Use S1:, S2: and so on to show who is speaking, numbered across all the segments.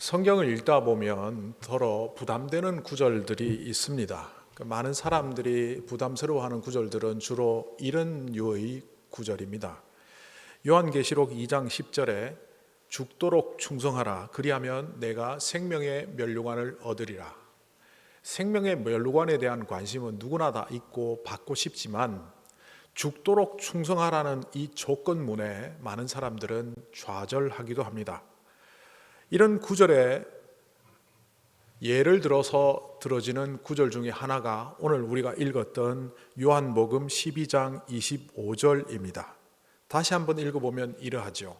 S1: 성경을 읽다 보면 더러 부담되는 구절들이 있습니다. 많은 사람들이 부담스러워하는 구절들은 주로 이런 류의 구절입니다. 요한계시록 2장 10절에 죽도록 충성하라. 그리하면 내가 생명의 면류관을 얻으리라. 생명의 면류관에 대한 관심은 누구나 다 있고 받고 싶지만 죽도록 충성하라는 이 조건문에 많은 사람들은 좌절하기도 합니다. 이런 구절에 예를 들어서 들어지는 구절 중에 하나가 오늘 우리가 읽었던 요한복음 12장 25절입니다. 다시 한번 읽어보면 이러하죠.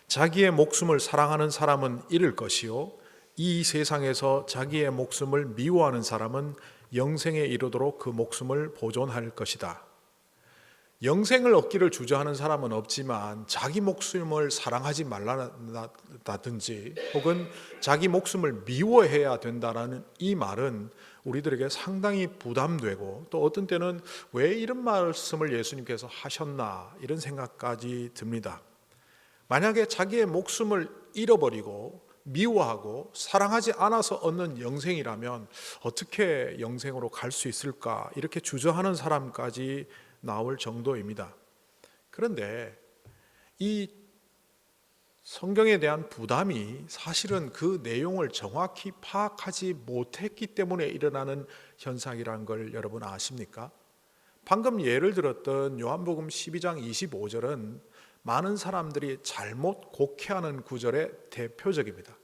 S1: 자기의 목숨을 사랑하는 사람은 잃을 것이요 이 세상에서 자기의 목숨을 미워하는 사람은 영생에 이르도록 그 목숨을 보존할 것이다. 영생을 얻기를 주저하는 사람은 없지만 자기 목숨을 사랑하지 말라든지 혹은 자기 목숨을 미워해야 된다는 이 말은 우리들에게 상당히 부담되고 또 어떤 때는 왜 이런 말씀을 예수님께서 하셨나 이런 생각까지 듭니다. 만약에 자기의 목숨을 잃어버리고 미워하고 사랑하지 않아서 얻는 영생이라면 어떻게 영생으로 갈 수 있을까 이렇게 주저하는 사람까지 나올 정도입니다. 그런데 이 성경에 대한 부담이 사실은 그 내용을 정확히 파악하지 못했기 때문에 일어나는 현상이라는 걸 여러분 아십니까? 방금 예를 들었던 요한복음 12장 25절은 많은 사람들이 잘못 곡해하는 구절의 대표적입니다.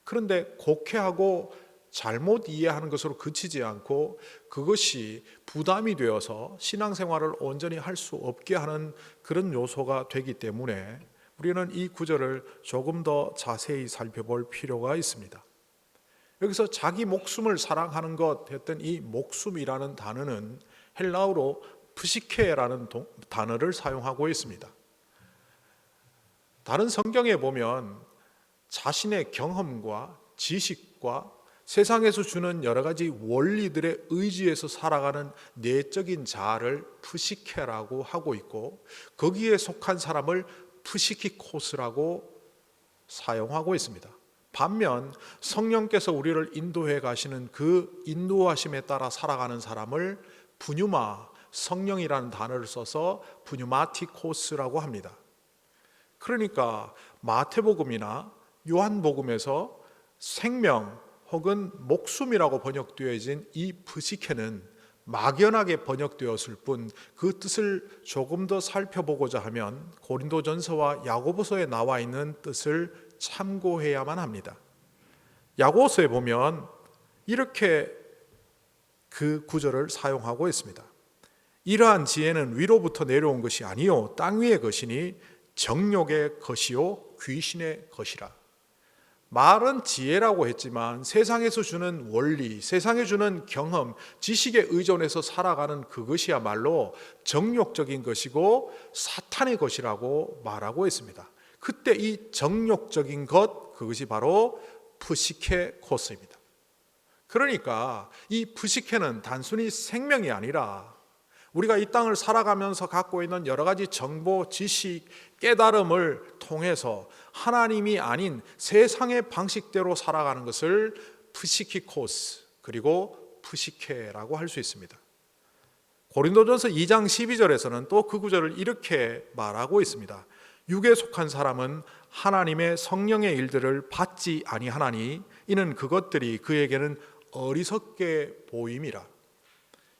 S1: 그런데 곡해하고 잘못 이해하는 것으로 그치지 않고 그것이 부담이 되어서 신앙생활을 온전히 할 수 없게 하는 그런 요소가 되기 때문에 우리는 이 구절을 조금 더 자세히 살펴볼 필요가 있습니다. 여기서 자기 목숨을 사랑하는 것 했던 이 목숨이라는 단어는 헬라어로 프시케라는 단어를 사용하고 있습니다. 다른 성경에 보면 자신의 경험과 지식과 세상에서 주는 여러 가지 원리들의 의지에서 살아가는 내적인 자아를 프시케라고 하고 있고 거기에 속한 사람을 프시키코스라고 사용하고 있습니다. 반면 성령께서 우리를 인도해 가시는 그 인도하심에 따라 살아가는 사람을 푸뉴마, 성령이라는 단어를 써서 푸뉴마티코스라고 합니다. 그러니까 마태복음이나 요한복음에서 생명 혹은 목숨이라고 번역되어진 이 프시케는 막연하게 번역되었을 뿐 그 뜻을 조금 더 살펴보고자 하면 고린도전서와 야고보서에 나와 있는 뜻을 참고해야만 합니다. 야고보서에 보면 이렇게 그 구절을 사용하고 있습니다. 이러한 지혜는 위로부터 내려온 것이 아니요 땅 위의 것이니 정욕의 것이요 귀신의 것이라. 말은 지혜라고 했지만 세상에서 주는 원리, 세상에 주는 경험, 지식에 의존해서 살아가는 그것이야말로 정욕적인 것이고 사탄의 것이라고 말하고 있습니다. 그때 이 정욕적인 것, 그것이 바로 프시케코스입니다. 그러니까 이 프시케는 단순히 생명이 아니라 우리가 이 땅을 살아가면서 갖고 있는 여러 가지 정보, 지식, 깨달음을 통해서 하나님이 아닌 세상의 방식대로 살아가는 것을 프시키코스 그리고 프시케라고 할 수 있습니다. 고린도전서 2장 12절에서는 또 그 구절을 이렇게 말하고 있습니다. 육에 속한 사람은 하나님의 성령의 일들을 받지 아니하나니 이는 그것들이 그에게는 어리석게 보임이라.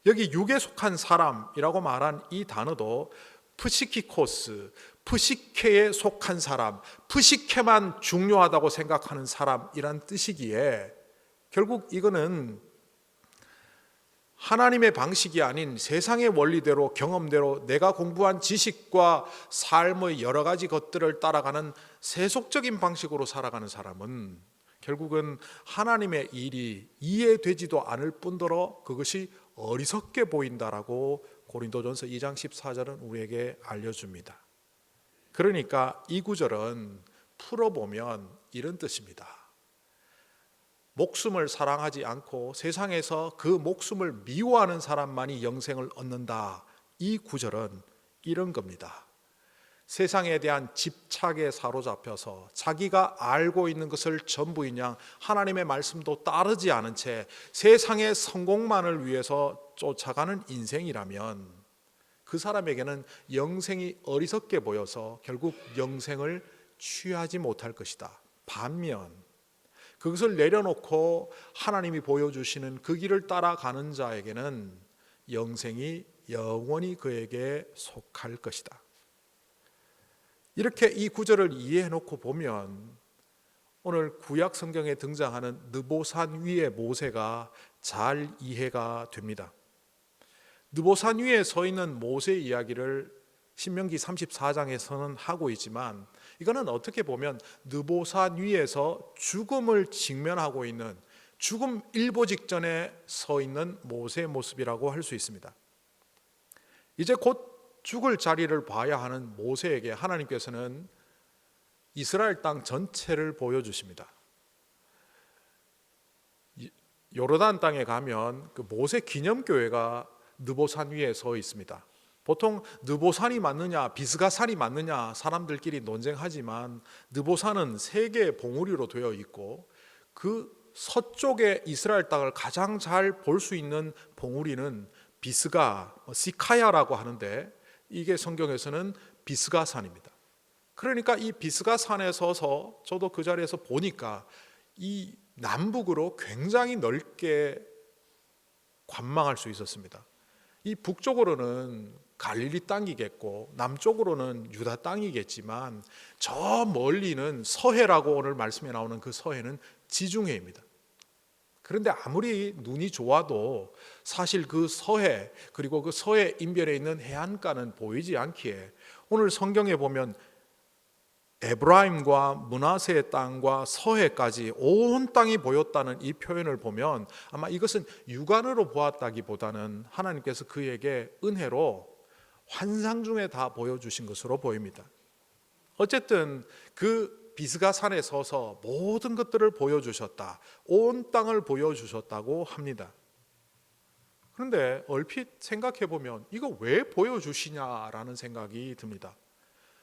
S1: 여기 육에 속한 사람이라고 말한 이 단어도 프시키코스, 프시케에 속한 사람, 프시케만 중요하다고 생각하는 사람이란 뜻이기에 결국 이거는 하나님의 방식이 아닌 세상의 원리대로 경험대로 내가 공부한 지식과 삶의 여러 가지 것들을 따라가는 세속적인 방식으로 살아가는 사람은 결국은 하나님의 일이 이해되지도 않을 뿐더러 그것이 어리석게 보인다라고 고린도전서 2장 14절은 우리에게 알려줍니다. 그러니까 이 구절은 풀어보면 이런 뜻입니다. 목숨을 사랑하지 않고 세상에서 그 목숨을 미워하는 사람만이 영생을 얻는다. 이 구절은 이런 겁니다. 세상에 대한 집착에 사로잡혀서 자기가 알고 있는 것을 전부인 양 하나님의 말씀도 따르지 않은 채 세상의 성공만을 위해서 쫓아가는 인생이라면 그 사람에게는 영생이 어리석게 보여서 결국 영생을 취하지 못할 것이다. 반면 그것을 내려놓고 하나님이 보여주시는 그 길을 따라가는 자에게는 영생이 영원히 그에게 속할 것이다. 이렇게 이 구절을 이해해 놓고 보면 오늘 구약 성경에 등장하는 느보산 위의 모세가 잘 이해가 됩니다. 느보산 위에 서 있는 모세 이야기를 신명기 34장에서는 하고 있지만 이거는 어떻게 보면 느보산 위에서 죽음을 직면하고 있는 죽음 일보 직전에 서 있는 모세의 모습이라고 할 수 있습니다. 이제 곧 죽을 자리를 봐야 하는 모세에게 하나님께서는 이스라엘 땅 전체를 보여주십니다. 요르단 땅에 가면 그 모세 기념교회가 느보산 위에 서 있습니다. 보통 느보산이 맞느냐 비스가산이 맞느냐 사람들끼리 논쟁하지만 느보산은 세 개의 봉우리로 되어 있고 그 서쪽에 이스라엘 땅을 가장 잘 볼 수 있는 봉우리는 비스가 시카야라고 하는데 이게 성경에서는 비스가산입니다. 그러니까 이 비스가산에 서서 저도 그 자리에서 보니까 이 남북으로 굉장히 넓게 관망할 수 있었습니다. 이 북쪽으로는 갈릴리 땅이겠고 남쪽으로는 유다 땅이겠지만 저 멀리는 서해라고 오늘 말씀에 나오는 그 서해는 지중해입니다. 그런데 아무리 눈이 좋아도 사실 그 서해 그리고 그 서해 인별에 있는 해안가는 보이지 않기에 오늘 성경에 보면 에브라임과 므낫세의 땅과 서해까지 온 땅이 보였다는 이 표현을 보면 아마 이것은 육안으로 보았다기보다는 하나님께서 그에게 은혜로 환상 중에 다 보여주신 것으로 보입니다. 어쨌든 그 비스가산에 서서 모든 것들을 보여주셨다. 온 땅을 보여주셨다고 합니다. 그런데 얼핏 생각해 보면 이거 왜 보여주시냐라는 생각이 듭니다.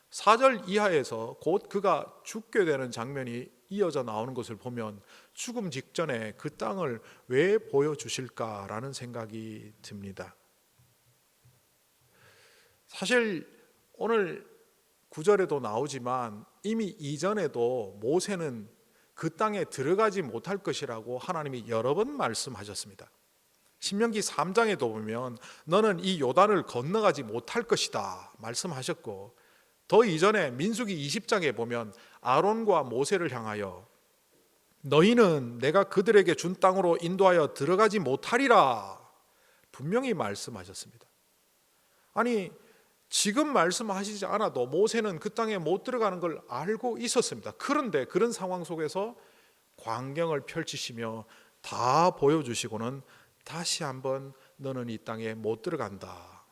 S1: 4절 이하에서 곧 그가 죽게 되는 장면이 이어져 나오는 것을 보면 죽음 직전에 그 땅을 왜 보여주실까라는 생각이 듭니다. 사실 오늘 9절에도 나오지만 이미 이전에도 모세는 그 땅에 들어가지 못할 것이라고 하나님이 여러 번 말씀하셨습니다. 신명기 3장에도 보면 너는 이 요단을 건너가지 못할 것이다 말씀하셨고 더 이전에 민수기 20장에 보면 아론과 모세를 향하여 너희는 내가 그들에게 준 땅으로 인도하여 들어가지 못하리라 분명히 말씀하셨습니다. 아니 지금 말씀하시지 않아도 모세는 그 땅에 못 들어가는 걸 알고 있었습니다. 그런데 그런 상황 속에서 광경을 펼치시며 다 보여주시고는 다시 한번 너는 이 땅에 못 들어간다.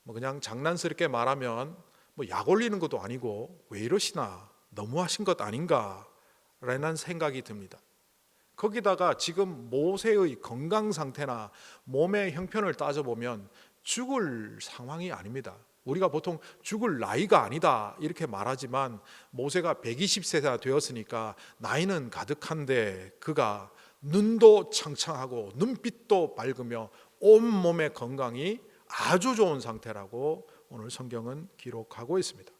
S1: 그냥 장난스럽게 말하면 약 올리는 것도 아니고 왜 이러시나 너무하신 것 아닌가 라는 생각이 듭니다. 거기다가 지금 모세의 건강 상태나 몸의 형편을 따져보면 죽을 상황이 아닙니다. 우리가 보통 죽을 나이가 아니다 이렇게 말하지만 모세가 120세가 되었으니까 나이는 가득한데 그가 눈도 창창하고 눈빛도 밝으며 온몸의 건강이 아주 좋은 상태라고 오늘 성경은 기록하고 있습니다.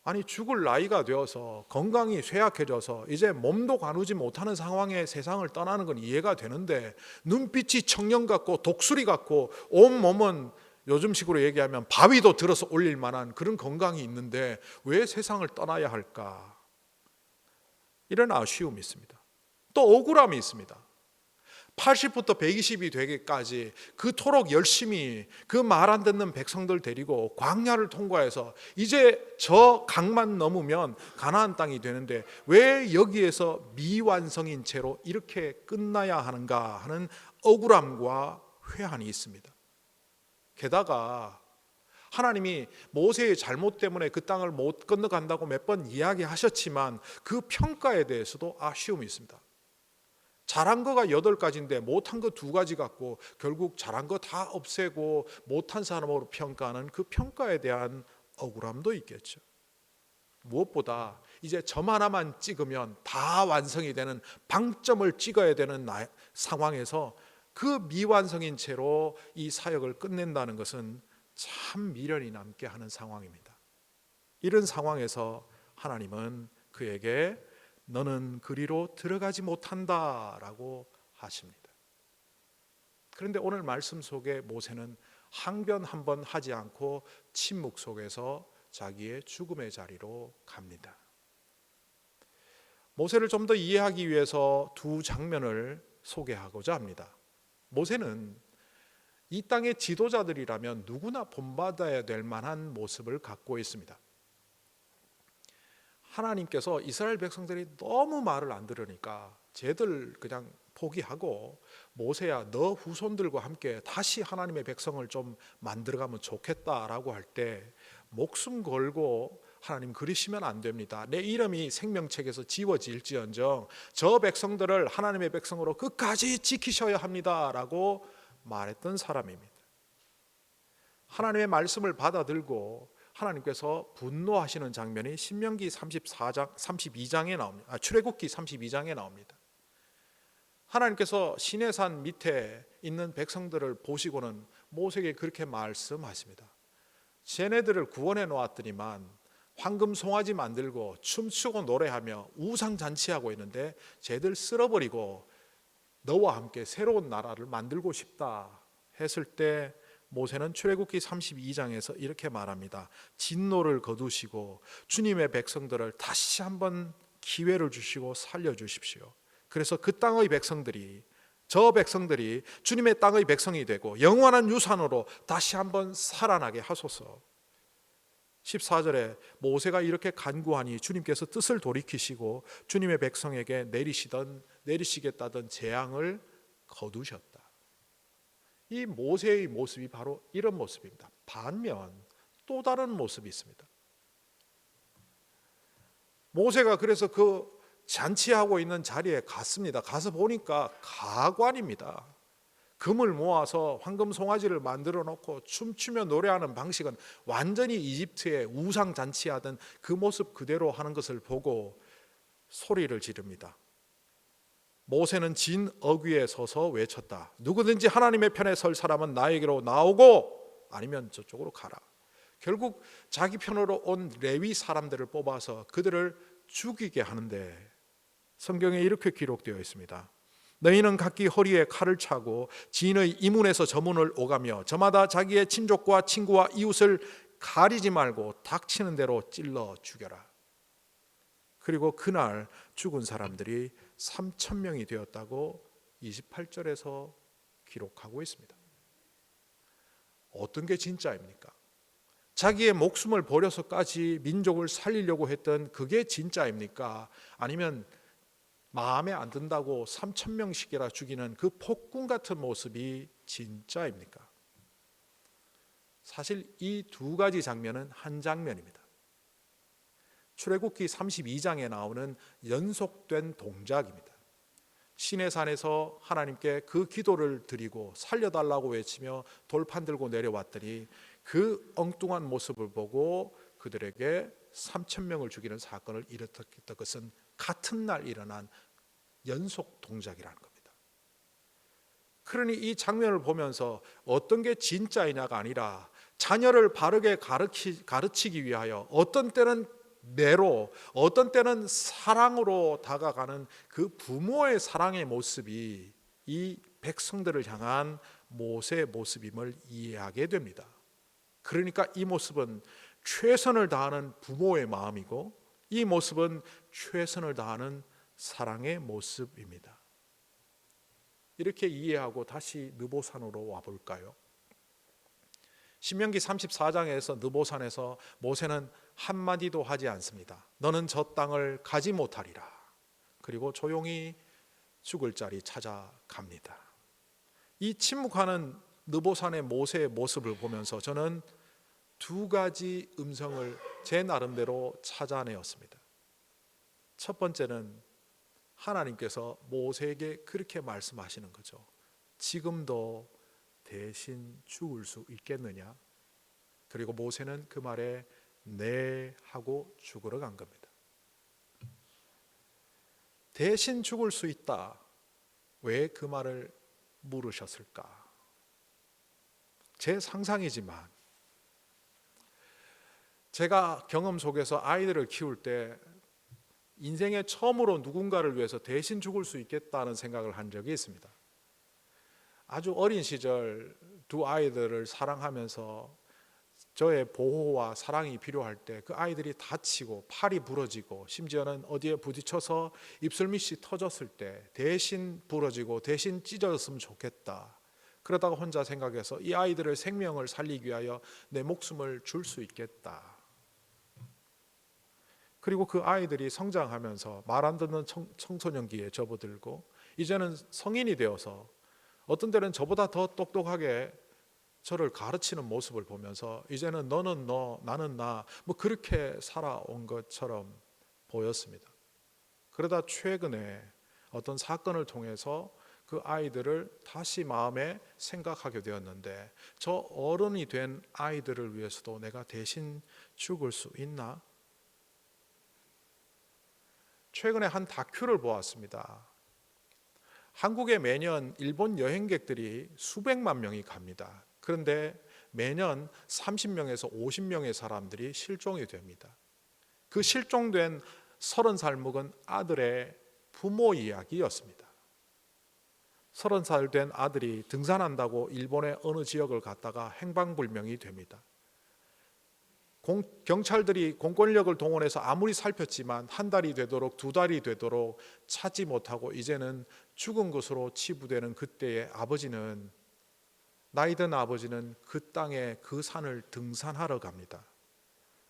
S1: 아니 죽을 나이가 되어서 건강이 쇠약해져서 이제 몸도 가누지 못하는 상황에 세상을 떠나는 건 이해가 되는데 눈빛이 청년 같고 독수리 같고 온몸은 요즘식으로 얘기하면 바위도 들어서 올릴 만한 그런 건강이 있는데 왜 세상을 떠나야 할까? 이런 아쉬움이 있습니다. 또 억울함이 있습니다. 80부터 120이 되기까지 그토록 열심히 그 말 안 듣는 백성들 데리고 광야를 통과해서 이제 저 강만 넘으면 가나안 땅이 되는데 왜 여기에서 미완성인 채로 이렇게 끝나야 하는가 하는 억울함과 회한이 있습니다. 게다가 하나님이 모세의 잘못 때문에 그 땅을 못 건너간다고 몇 번 이야기하셨지만 그 평가에 대해서도 아쉬움이 있습니다. 잘한 거가 8가지인데 못한 거 2가지 같고 결국 잘한 거 다 없애고 못한 사람으로 평가하는 그 평가에 대한 억울함도 있겠죠. 무엇보다 이제 점 하나만 찍으면 다 완성이 되는 방점을 찍어야 되는 상황에서 그 미완성인 채로 이 사역을 끝낸다는 것은 참 미련이 남게 하는 상황입니다. 이런 상황에서 하나님은 그에게 너는 그리로 들어가지 못한다라고 하십니다. 그런데 오늘 말씀 속에 모세는 항변 한 번 하지 않고 침묵 속에서 자기의 죽음의 자리로 갑니다. 모세를 좀 더 이해하기 위해서 두 장면을 소개하고자 합니다. 모세는 이 땅의 지도자들이라면 누구나 본받아야 될 만한 모습을 갖고 있습니다. 하나님께서 이스라엘 백성들이 너무 말을 안 들으니까 쟤들 그냥 포기하고 모세야 너 후손들과 함께 다시 하나님의 백성을 좀 만들어가면 좋겠다라고 할 때 목숨 걸고 하나님 그러시면 안 됩니다. 내 이름이 생명책에서 지워질지언정 저 백성들을 하나님의 백성으로 끝까지 지키셔야 합니다라고 말했던 사람입니다. 하나님의 말씀을 받아들고 하나님께서 분노하시는 장면이 신명기 32장에 나옵니다. 출애굽기 32장에 나옵니다. 하나님께서 시내산 밑에 있는 백성들을 보시고는 모세에게 그렇게 말씀하십니다. 쟤네들을 구원해 놓았더니만 황금 송아지 만들고 춤추고 노래하며 우상잔치하고 있는데 쟤들 쓸어버리고 너와 함께 새로운 나라를 만들고 싶다 했을 때 모세는 출애굽기 32장에서 이렇게 말합니다. 진노를 거두시고 주님의 백성들을 다시 한번 기회를 주시고 살려주십시오. 그래서 그 땅의 백성들이 저 백성들이 주님의 땅의 백성이 되고 영원한 유산으로 다시 한번 살아나게 하소서. 14절에 모세가 이렇게 간구하니 주님께서 뜻을 돌이키시고 주님의 백성에게 내리시겠다던 재앙을 거두셨다. 이 모세의 모습이 바로 이런 모습입니다. 반면 또 다른 모습이 있습니다. 모세가 그래서 그 잔치하고 있는 자리에 갔습니다. 가서 보니까 가관입니다. 금을 모아서 황금 송아지를 만들어 놓고 춤추며 노래하는 방식은 완전히 이집트의 우상 잔치하던 그 모습 그대로 하는 것을 보고 소리를 지릅니다. 모세는 진 어귀에 서서 외쳤다. 누구든지 하나님의 편에 설 사람은 나에게로 나오고 아니면 저쪽으로 가라. 결국 자기 편으로 온 레위 사람들을 뽑아서 그들을 죽이게 하는데 성경에 이렇게 기록되어 있습니다. 너희는 각기 허리에 칼을 차고 진의 이문에서 저문을 오가며 저마다 자기의 친족과 친구와 이웃을 가리지 말고 닥치는 대로 찔러 죽여라. 그리고 그날 죽은 사람들이 3,000명이 되었다고 28절에서 기록하고 있습니다. 어떤 게 진짜입니까? 자기의 목숨을 버려서까지 민족을 살리려고 했던 그게 진짜입니까? 아니면 마음에 안 든다고 3,000명씩이나 죽이는 그 폭군 같은 모습이 진짜입니까? 사실 이 두 가지 장면은 한 장면입니다. 출애굽기 32장에 나오는 연속된 동작입니다. 시내산에서 하나님께 그 기도를 드리고 살려달라고 외치며 돌판 들고 내려왔더니 그 엉뚱한 모습을 보고 그들에게 3,000명을 죽이는 사건을 일으켰던 것은 같은 날 일어난 연속 동작이라는 겁니다. 그러니 이 장면을 보면서 어떤 게 진짜이냐가 아니라 자녀를 바르게 가르치기 위하여 어떤 때는 매로 어떤 때는 사랑으로 다가가는 그 부모의 사랑의 모습이 이 백성들을 향한 모세의 모습임을 이해하게 됩니다. 그러니까 이 모습은 최선을 다하는 부모의 마음이고 이 모습은 최선을 다하는 사랑의 모습입니다. 이렇게 이해하고 다시 느보산으로 와볼까요? 신명기 34장에서 느보산에서 모세는 한마디도 하지 않습니다. 너는 저 땅을 가지 못하리라. 그리고 조용히 죽을 자리 찾아갑니다. 이 침묵하는 느보산의 모세의 모습을 보면서 저는 두 가지 음성을 제 나름대로 찾아내었습니다. 첫 번째는 하나님께서 모세에게 그렇게 말씀하시는 거죠. 지금도 대신 죽을 수 있겠느냐? 그리고 모세는 그 말에 네 하고 죽으러 간 겁니다. 대신 죽을 수 있다. 왜 그 말을 물으셨을까? 제 상상이지만 제가 경험 속에서 아이들을 키울 때 인생에 처음으로 누군가를 위해서 대신 죽을 수 있겠다는 생각을 한 적이 있습니다. 아주 어린 시절 두 아이들을 사랑하면서 저의 보호와 사랑이 필요할 때 그 아이들이 다치고 팔이 부러지고 심지어는 어디에 부딪혀서 입술밑이 터졌을 때 대신 부러지고 대신 찢어졌으면 좋겠다. 그러다가 혼자 생각해서 이 아이들의 생명을 살리기 위하여 내 목숨을 줄 수 있겠다. 그리고 그 아이들이 성장하면서 말 안 듣는 청소년기에 접어들고 이제는 성인이 되어서 어떤 때는 저보다 더 똑똑하게 저를 가르치는 모습을 보면서 이제는 너는 너, 나는 나, 뭐 그렇게 살아온 것처럼 보였습니다. 그러다 최근에 어떤 사건을 통해서 그 아이들을 다시 마음에 생각하게 되었는데 저 어른이 된 아이들을 위해서도 내가 대신 죽을 수 있나? 최근에 한 다큐를 보았습니다. 한국에 매년 일본 여행객들이 수백만 명이 갑니다. 그런데 매년 30명에서 50명의 사람들이 실종이 됩니다. 그 실종된 30살 먹은 아들의 부모 이야기였습니다. 30살 된 아들이 등산한다고 일본의 어느 지역을 갔다가 행방불명이 됩니다. 경찰들이 공권력을 동원해서 아무리 살폈지만 한 달이 되도록 두 달이 되도록 찾지 못하고 이제는 죽은 것으로 치부되는 그때의 아버지는 나이든 아버지는 그 땅에 그 산을 등산하러 갑니다.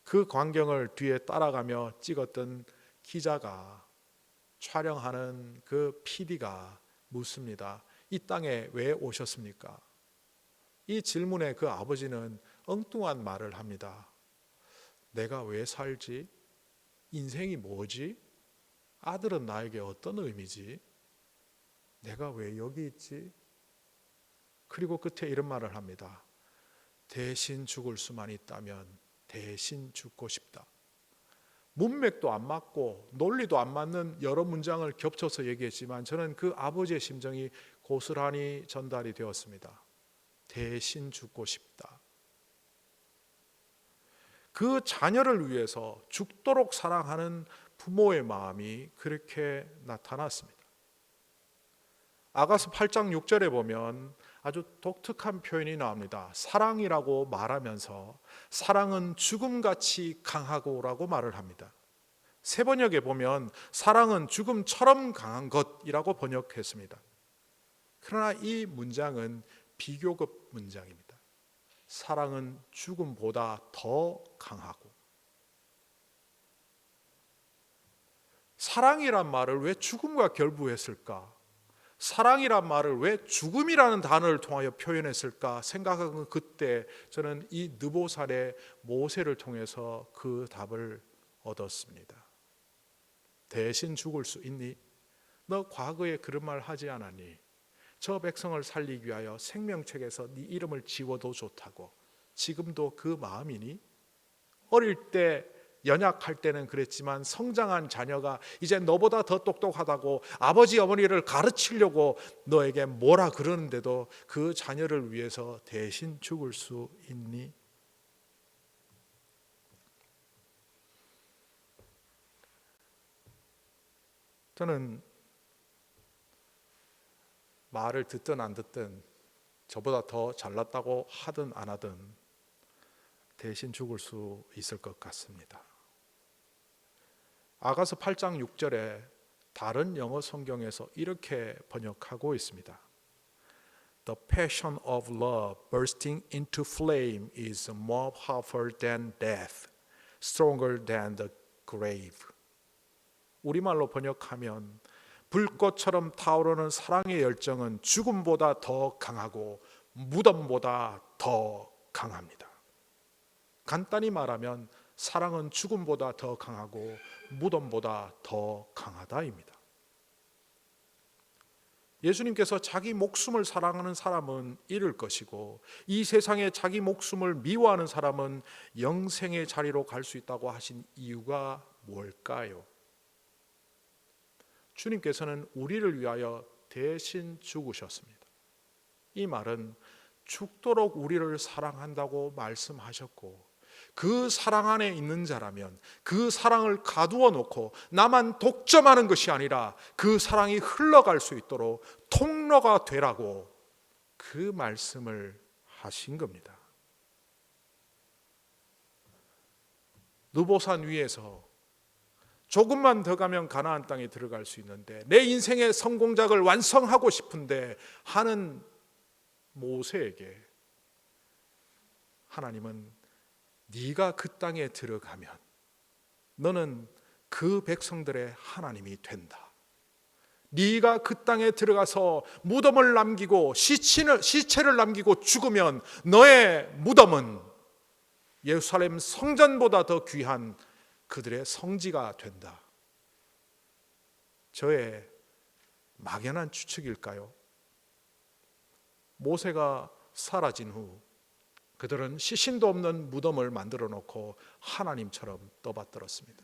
S1: 그 광경을 뒤에 따라가며 찍었던 기자가 촬영하는 그 PD가 묻습니다. 이 땅에 왜 오셨습니까? 이 질문에 그 아버지는 엉뚱한 말을 합니다. 내가 왜 살지? 인생이 뭐지? 아들은 나에게 어떤 의미지? 내가 왜 여기 있지? 그리고 끝에 이런 말을 합니다. 대신 죽을 수만 있다면 대신 죽고 싶다. 문맥도 안 맞고 논리도 안 맞는 여러 문장을 겹쳐서 얘기했지만 저는 그 아버지의 심정이 고스란히 전달이 되었습니다. 대신 죽고 싶다. 그 자녀를 위해서 죽도록 사랑하는 부모의 마음이 그렇게 나타났습니다. 아가서 8장 6절에 보면 아주 독특한 표현이 나옵니다. 사랑이라고 말하면서 사랑은 죽음같이 강하고라고 말을 합니다. 세 번역에 보면 사랑은 죽음처럼 강한 것이라고 번역했습니다. 그러나 이 문장은 비교급 문장입니다. 사랑은 죽음보다 더 강하고 사랑이란 말을 왜 죽음과 결부했을까? 사랑이란 말을 왜 죽음이라는 단어를 통하여 표현했을까 생각하는 그때 저는 이 느보살의 모세를 통해서 그 답을 얻었습니다. 대신 죽을 수 있니? 너 과거에 그런 말 하지 않았니? 저 백성을 살리기 위하여 생명책에서 네 이름을 지워도 좋다고. 지금도 그 마음이니? 어릴 때 연약할 때는 그랬지만 성장한 자녀가 이제 너보다 더 똑똑하다고 아버지 어머니를 가르치려고 너에게 뭐라 그러는데도 그 자녀를 위해서 대신 죽을 수 있니? 저는 말을 듣든 안 듣든 저보다 더 잘났다고 하든 안 하든 대신 죽을 수 있을 것 같습니다. 아가서 8장 6절에 다른 영어 성경에서 이렇게 번역하고 있습니다. The passion of love bursting into flame is more powerful than death, stronger than the grave. 우리말로 번역하면 불꽃처럼 타오르는 사랑의 열정은 죽음보다 더 강하고 무덤보다 더 강합니다. 간단히 말하면 사랑은 죽음보다 더 강하고 무덤보다 더 강하다입니다. 예수님께서 자기 목숨을 사랑하는 사람은 잃을 것이고 이 세상에 자기 목숨을 미워하는 사람은 영생의 자리로 갈 수 있다고 하신 이유가 뭘까요? 주님께서는 우리를 위하여 대신 죽으셨습니다. 이 말은 죽도록 우리를 사랑한다고 말씀하셨고 그 사랑 안에 있는 자라면 그 사랑을 가두어 놓고 나만 독점하는 것이 아니라 그 사랑이 흘러갈 수 있도록 통로가 되라고 그 말씀을 하신 겁니다. 느보산 위에서 조금만 더 가면 가나안 땅에 들어갈 수 있는데 내 인생의 성공작을 완성하고 싶은데 하는 모세에게 하나님은 네가 그 땅에 들어가면 너는 그 백성들의 하나님이 된다. 네가 그 땅에 들어가서 무덤을 남기고 시체를 남기고 죽으면 너의 무덤은 예루살렘 성전보다 더 귀한 그들의 성지가 된다. 저의 막연한 추측일까요? 모세가 사라진 후 그들은 시신도 없는 무덤을 만들어 놓고 하나님처럼 떠받들었습니다.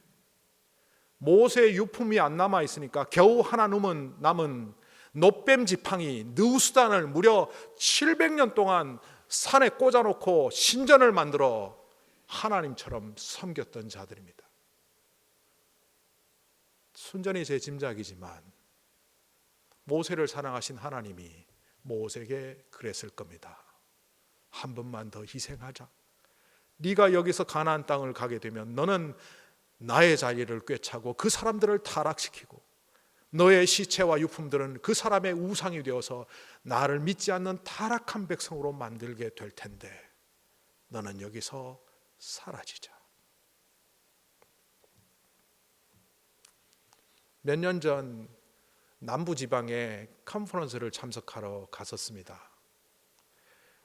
S1: 모세의 유품이 안 남아 있으니까 겨우 하나 남은 놋뱀 지팡이 느우스단을 무려 700년 동안 산에 꽂아놓고 신전을 만들어 하나님처럼 섬겼던 자들입니다. 순전히 제 짐작이지만 모세를 사랑하신 하나님이 모세에게 그랬을 겁니다. 한 번만 더 희생하자. 네가 여기서 가나안 땅을 가게 되면 너는 나의 자리를 꿰차고 그 사람들을 타락시키고 너의 시체와 유품들은 그 사람의 우상이 되어서 나를 믿지 않는 타락한 백성으로 만들게 될 텐데 너는 여기서 사라지자. 몇 년 전 남부지방에 컨퍼런스를 참석하러 갔었습니다.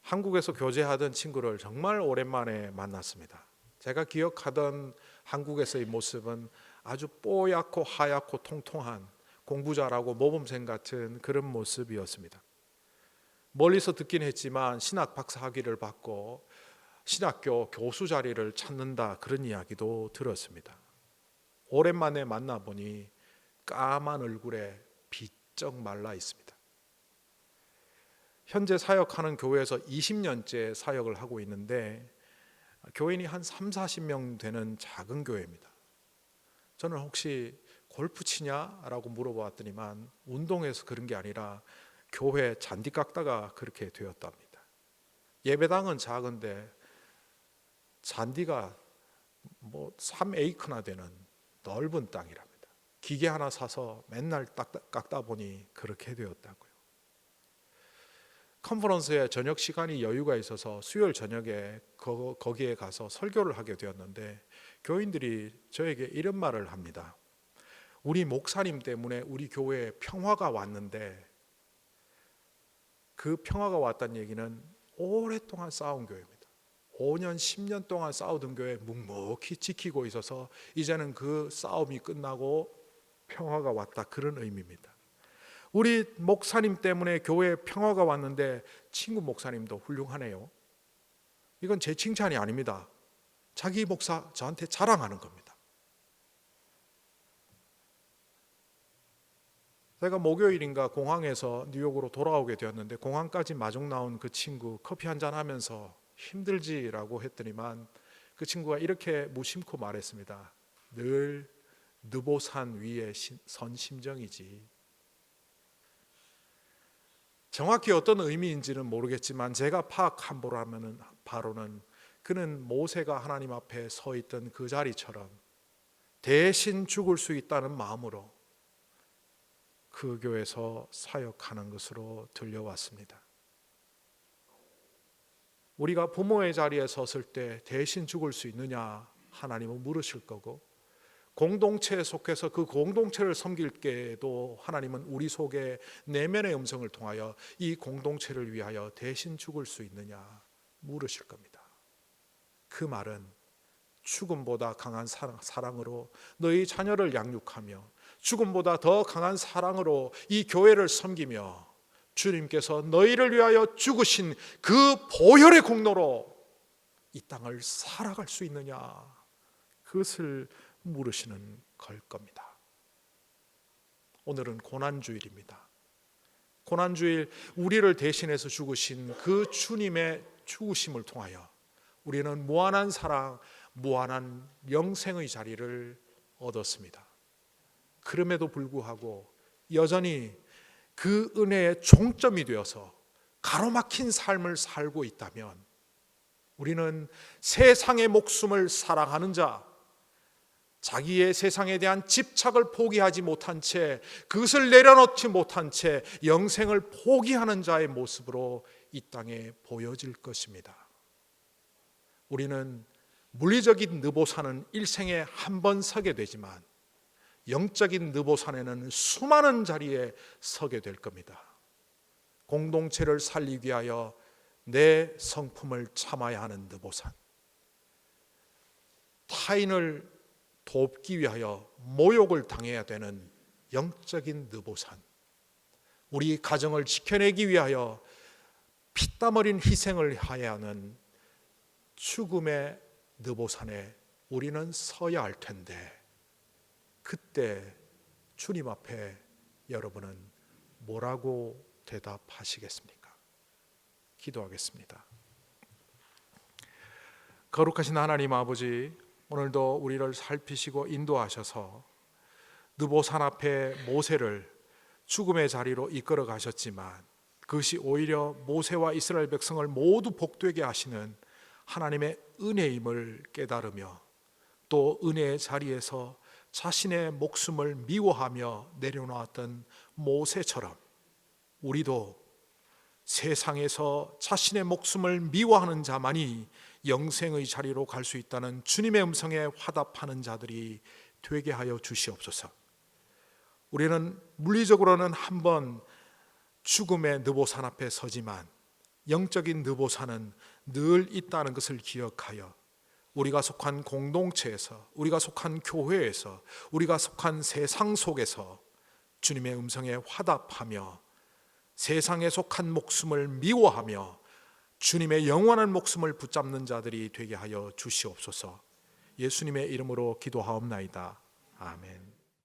S1: 한국에서 교제하던 친구를 정말 오랜만에 만났습니다. 제가 기억하던 한국에서의 모습은 아주 뽀얗고 하얗고 통통한 공부 잘하고 모범생 같은 그런 모습이었습니다. 멀리서 듣긴 했지만 신학 박사 학위를 받고 신학교 교수 자리를 찾는다 그런 이야기도 들었습니다. 오랜만에 만나보니 까만 얼굴에 비쩍 말라 있습니다. 현재 사역하는 교회에서 20년째 사역을 하고 있는데 교인이 한 30-40명 되는 작은 교회입니다. 저는 혹시 골프 치냐라고 물어봤더니만 운동해서 그런 게 아니라 교회 잔디 깎다가 그렇게 되었답니다. 예배당은 작은데 잔디가 3에이크나 되는 넓은 땅이랍니다. 기계 하나 사서 맨날 깎다 보니 그렇게 되었다고요. 컨퍼런스에 저녁 시간이 여유가 있어서 수요일 저녁에 거기에 가서 설교를 하게 되었는데 교인들이 저에게 이런 말을 합니다. 우리 목사님 때문에 우리 교회에 평화가 왔는데 그 평화가 왔다는 얘기는 오랫동안 싸운 교회입니다. 5년, 10년 동안 싸우던 교회 묵묵히 지키고 있어서 이제는 그 싸움이 끝나고 평화가 왔다 그런 의미입니다. 우리 목사님 때문에 교회에 평화가 왔는데 친구 목사님도 훌륭하네요. 이건 제 칭찬이 아닙니다. 자기 목사 저한테 자랑하는 겁니다. 제가 목요일인가 공항에서 뉴욕으로 돌아오게 되었는데 공항까지 마중 나온 그 친구 커피 한잔 하면서 힘들지라고 했더니만 그 친구가 이렇게 무심코 말했습니다. 늘 느보산 위에 선 심정이지. 정확히 어떤 의미인지는 모르겠지만 제가 파악한 바로는 그는 모세가 하나님 앞에 서 있던 그 자리처럼 대신 죽을 수 있다는 마음으로 그 교회에서 사역하는 것으로 들려왔습니다. 우리가 부모의 자리에 섰을 때 대신 죽을 수 있느냐 하나님은 물으실 거고 공동체에 속해서 그 공동체를 섬길 때에도 하나님은 우리 속에 내면의 음성을 통하여 이 공동체를 위하여 대신 죽을 수 있느냐 물으실 겁니다. 그 말은 죽음보다 강한 사랑으로 너희 자녀를 양육하며 죽음보다 더 강한 사랑으로 이 교회를 섬기며 주님께서 너희를 위하여 죽으신 그 보혈의 공로로 이 땅을 살아갈 수 있느냐, 그것을 물으시는 걸 겁니다. 오늘은 고난주일입니다. 고난주일, 우리를 대신해서 죽으신 그 주님의 죽으심을 통하여 우리는 무한한 사랑, 무한한 영생의 자리를 얻었습니다. 그럼에도 불구하고 여전히 그 은혜의 종점이 되어서 가로막힌 삶을 살고 있다면 우리는 세상의 목숨을 사랑하는 자, 자기의 세상에 대한 집착을 포기하지 못한 채, 그것을 내려놓지 못한 채 영생을 포기하는 자의 모습으로 이 땅에 보여질 것입니다. 우리는 물리적인 느보산은 일생에 한 번 서게 되지만 영적인 느보산에는 수많은 자리에 서게 될 겁니다. 공동체를 살리기 위하여 내 성품을 참아야 하는 느보산, 타인을 돕기 위하여 모욕을 당해야 되는 영적인 느보산, 우리 가정을 지켜내기 위하여 피땀 어린 희생을 해야 하는 죽음의 느보산에 우리는 서야 할 텐데, 그때 주님 앞에 여러분은 뭐라고 대답하시겠습니까? 기도하겠습니다. 거룩하신 하나님 아버지, 오늘도 우리를 살피시고 인도하셔서 느보산 앞에 모세를 죽음의 자리로 이끌어 가셨지만 그것이 오히려 모세와 이스라엘 백성을 모두 복되게 하시는 하나님의 은혜임을 깨달으며, 또 은혜의 자리에서 자신의 목숨을 미워하며 내려놓았던 모세처럼 우리도 세상에서 자신의 목숨을 미워하는 자만이 영생의 자리로 갈 수 있다는 주님의 음성에 화답하는 자들이 되게 하여 주시옵소서. 우리는 물리적으로는 한번 죽음의 느보산 앞에 서지만 영적인 느보산은 늘 있다는 것을 기억하여 우리가 속한 공동체에서, 우리가 속한 교회에서, 우리가 속한 세상 속에서 주님의 음성에 화답하며 세상에 속한 목숨을 미워하며 주님의 영원한 목숨을 붙잡는 자들이 되게 하여 주시옵소서. 예수님의 이름으로 기도하옵나이다. 아멘.